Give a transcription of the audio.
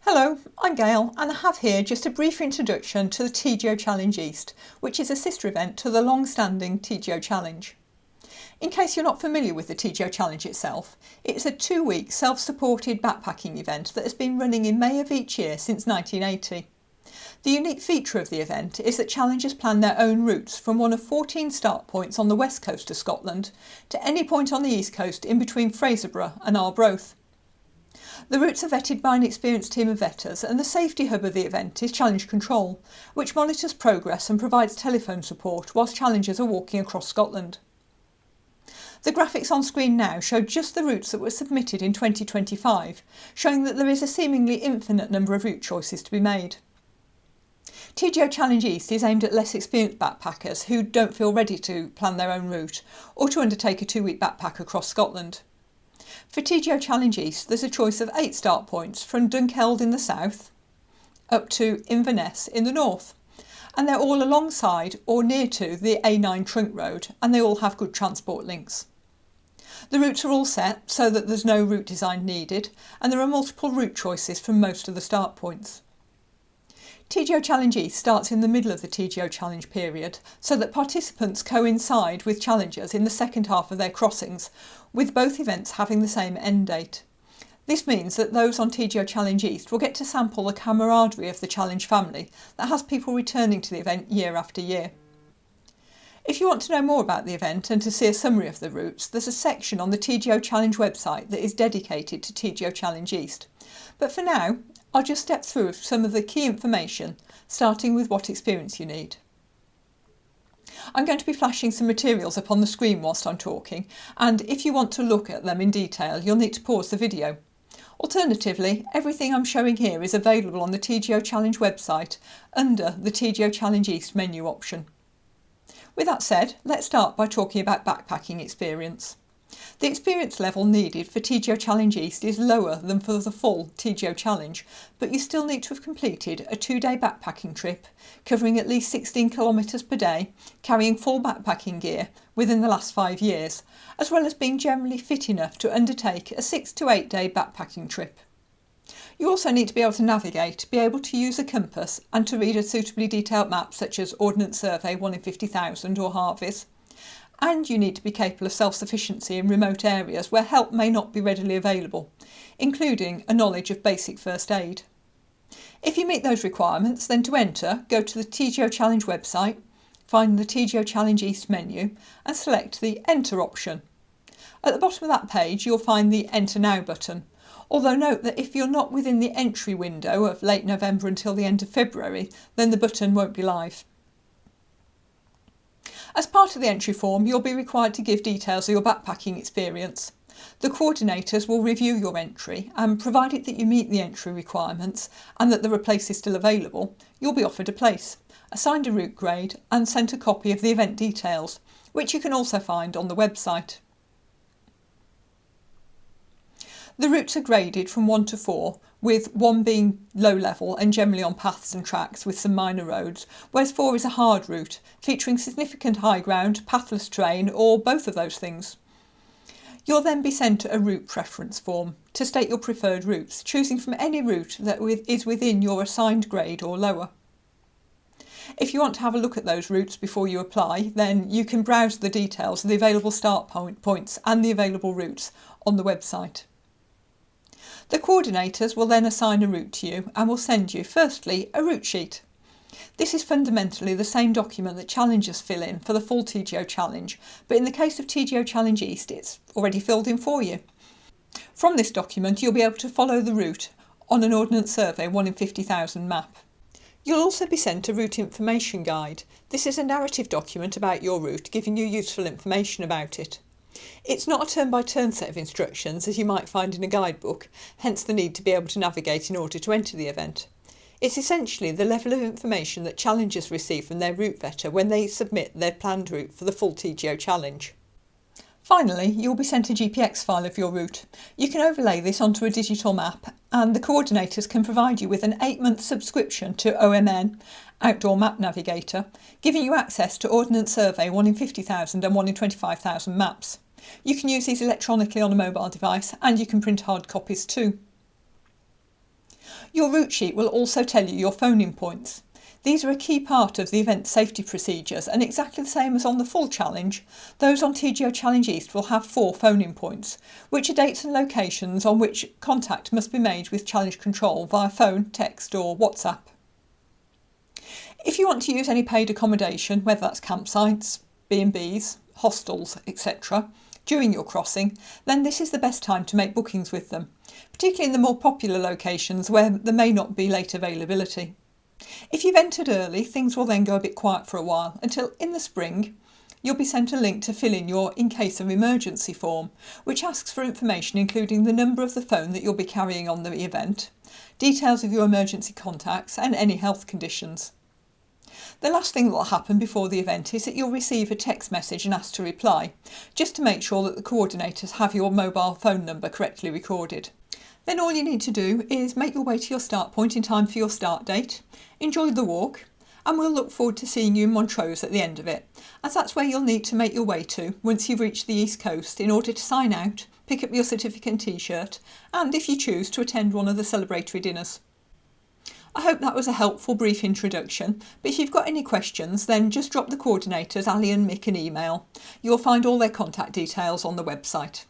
Hello, I'm Gail and I have here just a brief introduction to the TGO Challenge East, which is a sister event to the long-standing TGO Challenge. In case you're not familiar with the TGO Challenge itself, it's a 2-week self-supported backpacking event that has been running in May of each year since 1980. The unique feature of the event is that challengers plan their own routes from one of 14 start points on the west coast of Scotland to any point on the east coast in between Fraserburgh and Arbroath. The routes are vetted by an experienced team of vetters, and the safety hub of the event is Challenge Control, which monitors progress and provides telephone support whilst challengers are walking across Scotland. The graphics on screen now show just the routes that were submitted in 2025, showing that there is a seemingly infinite number of route choices to be made. TGO Challenge East is aimed at less experienced backpackers who don't feel ready to plan their own route or to undertake a 2-week backpack across Scotland. For TGO Challenge East, there's a choice of 8 start points from Dunkeld in the south up to Inverness in the north, and they're all alongside or near to the A9 trunk road, and they all have good transport links. The routes are all set so that there's no route design needed, and there are multiple route choices from most of the start points. TGO Challenge East starts in the middle of the TGO Challenge period so that participants coincide with challengers in the second half of their crossings, with both events having the same end date. This means that those on TGO Challenge East will get to sample the camaraderie of the challenge family that has people returning to the event year after year. If you want to know more about the event and to see a summary of the routes, there's a section on the TGO Challenge website that is dedicated to TGO Challenge East. But for now, I'll just step through some of the key information, starting with what experience you need. I'm going to be flashing some materials up on the screen whilst I'm talking, and if you want to look at them in detail, you'll need to pause the video. Alternatively, everything I'm showing here is available on the TGO Challenge website under the TGO Challenge East menu option. With that said, let's start by talking about backpacking experience. The experience level needed for TGO Challenge East is lower than for the full TGO Challenge, but you still need to have completed a 2-day backpacking trip, covering at least 16 kilometres per day, carrying full backpacking gear within the last 5 years, as well as being generally fit enough to undertake a 6 to 8 day backpacking trip. You also need to be able to navigate, be able to use a compass and to read a suitably detailed map such as Ordnance Survey 1 in 50,000 or Harvey's. And you need to be capable of self-sufficiency in remote areas where help may not be readily available, including a knowledge of basic first aid. If you meet those requirements, then to enter, go to the TGO Challenge website, find the TGO Challenge East menu and select the Enter option. At the bottom of that page you'll find the Enter Now button, although note that if you're not within the entry window of late November until the end of February, then the button won't be live. As part of the entry form, you'll be required to give details of your backpacking experience. The coordinators will review your entry and, provided that you meet the entry requirements and that there are places still available, you'll be offered a place, assigned a route grade and sent a copy of the event details, which you can also find on the website. The routes are graded from 1 to 4, with 1 being low level and generally on paths and tracks with some minor roads, whereas 4 is a hard route, featuring significant high ground, pathless terrain, or both of those things. You'll then be sent a route preference form to state your preferred routes, choosing from any route that is within your assigned grade or lower. If you want to have a look at those routes before you apply, then you can browse the details of the available start points and the available routes on the website. The coordinators will then assign a route to you and will send you, firstly, a route sheet. This is fundamentally the same document that challengers fill in for the full TGO Challenge, but in the case of TGO Challenge East, it's already filled in for you. From this document, you'll be able to follow the route on an Ordnance Survey 1 in 50,000 map. You'll also be sent a route information guide. This is a narrative document about your route, giving you useful information about it. It's not a turn-by-turn set of instructions as you might find in a guidebook, hence the need to be able to navigate in order to enter the event. It's essentially the level of information that challengers receive from their route vetter when they submit their planned route for the full TGO Challenge. Finally, you'll be sent a GPX file of your route. You can overlay this onto a digital map, and the coordinators can provide you with an 8-month subscription to OMN, Outdoor Map Navigator, giving you access to Ordnance Survey 1 in 50,000 and 1 in 25,000 maps. You can use these electronically on a mobile device, and you can print hard copies too. Your route sheet will also tell you your phoning points. These are a key part of the event safety procedures, and exactly the same as on the full challenge, those on TGO Challenge East will have 4 phoning points, which are dates and locations on which contact must be made with challenge control via phone, text or WhatsApp. If you want to use any paid accommodation, whether that's campsites, B&Bs, hostels, etc., during your crossing, then this is the best time to make bookings with them, particularly in the more popular locations where there may not be late availability. If you've entered early, things will then go a bit quiet for a while until in the spring you'll be sent a link to fill in your in case of emergency form, which asks for information including the number of the phone that you'll be carrying on the event, details of your emergency contacts and any health conditions. The last thing that will happen before the event is that you'll receive a text message and asked to reply, just to make sure that the coordinators have your mobile phone number correctly recorded. Then all you need to do is make your way to your start point in time for your start date, enjoy the walk, and we'll look forward to seeing you in Montrose at the end of it, as that's where you'll need to make your way to once you've reached the East Coast in order to sign out, pick up your certificate and t-shirt, and if you choose to attend one of the celebratory dinners. I hope that was a helpful brief introduction, but if you've got any questions then just drop the coordinators Ali and Mick an email. You'll find all their contact details on the website.